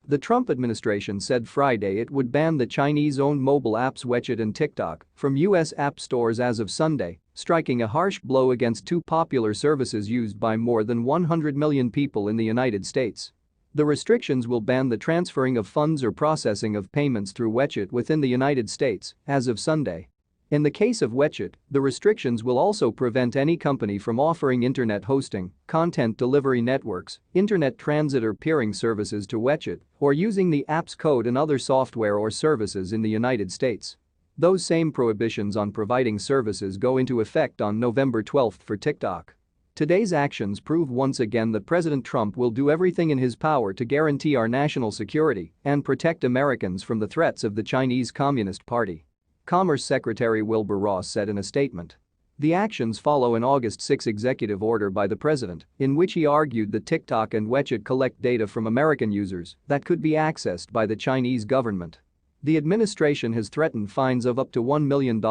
The Trump administration said Friday it would ban the Chinese-owned mobile apps WeChat and TikTok from U.S. app stores as of Sunday, striking a harsh blow against two popular services used by more than 100 million people in the United States. The restrictions will ban the transferring of funds or processing of payments through WeChat within the United States as of Sunday. In the case of WeChat, the restrictions will also prevent any company from offering internet hosting, content delivery networks, internet transit or peering services to WeChat, or using the app's code and other software or services in the United States. Those same prohibitions on providing services go into effect on November 12 for TikTok. Today's actions prove once again that President Trump will do everything in his power to guarantee our national security and protect Americans from the threats of the Chinese Communist Party. Commerce Secretary Wilbur Ross said in a statement. The actions follow an August 6 executive order by the president, in which he argued that TikTok and WeChat collect data from American users that could be accessed by the Chinese government. The administration has threatened fines of up to $1 million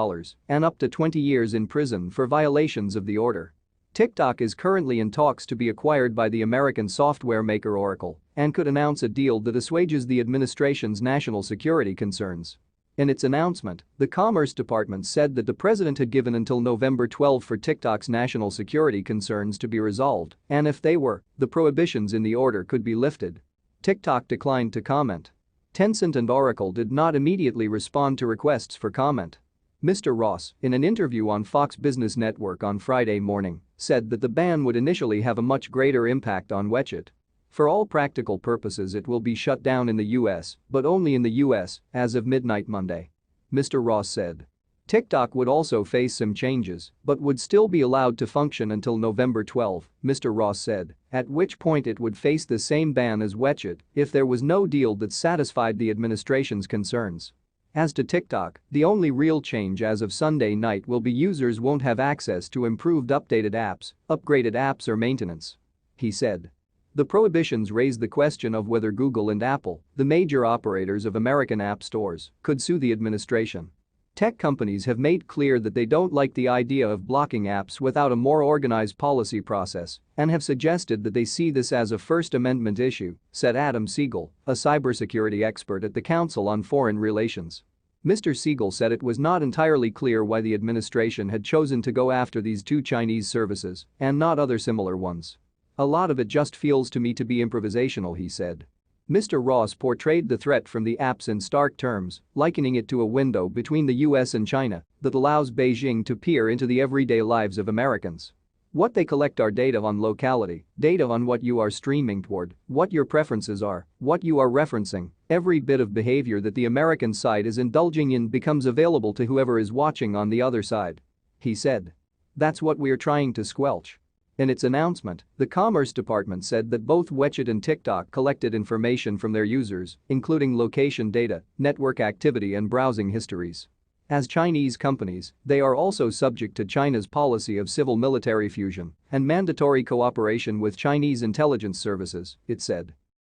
and up to 20 years in prison for violations of the order. TikTok is currently in talks to be acquired by the American software maker Oracle and could announce a deal that assuages the administration's national security concerns. In its announcement, the Commerce Department said that the president had given until November 12 for TikTok's national security concerns to be resolved, and if they were, the prohibitions in the order could be lifted. TikTok declined to comment. Tencent and Oracle did not immediately respond to requests for comment. Mr. Ross, in an interview on Fox Business Network on Friday morning, said that the ban would initially have a much greater impact on WeChat. For all practical purposes it will be shut down in the US, but only in the US, as of midnight Monday. Mr. Ross said. TikTok would also face some changes, but would still be allowed to function until November 12, Mr. Ross said, at which point it would face the same ban as WeChat if there was no deal that satisfied the administration's concerns. As to TikTok, the only real change as of Sunday night will be users won't have access to improved updated apps, upgraded apps or maintenance. He said. The prohibitions raise the question of whether Google and Apple, the major operators of American app stores, could sue the administration. Tech companies have made clear that they don't like the idea of blocking apps without a more organized policy process and have suggested that they see this as a First Amendment issue, said Adam Siegel, a cybersecurity expert at the Council on Foreign Relations. Mr. Siegel said it was not entirely clear why the administration had chosen to go after these two Chinese services and not other similar ones. A lot of it just feels to me to be improvisational, he said. Mr. Ross portrayed the threat from the apps in stark terms, likening it to a window between the US and China that allows Beijing to peer into the everyday lives of Americans. What they collect are data on locality, data on what you are streaming toward, what your preferences are, what you are referencing. Every bit of behavior that the American side is indulging in becomes available to whoever is watching on the other side. He said. That's what we're trying to squelch. In its announcement, the Commerce Department said that both WeChat and TikTok collected information from their users, including location data, network activity and browsing histories. As Chinese companies, they are also subject to China's policy of civil-military fusion and mandatory cooperation with Chinese intelligence services, it said.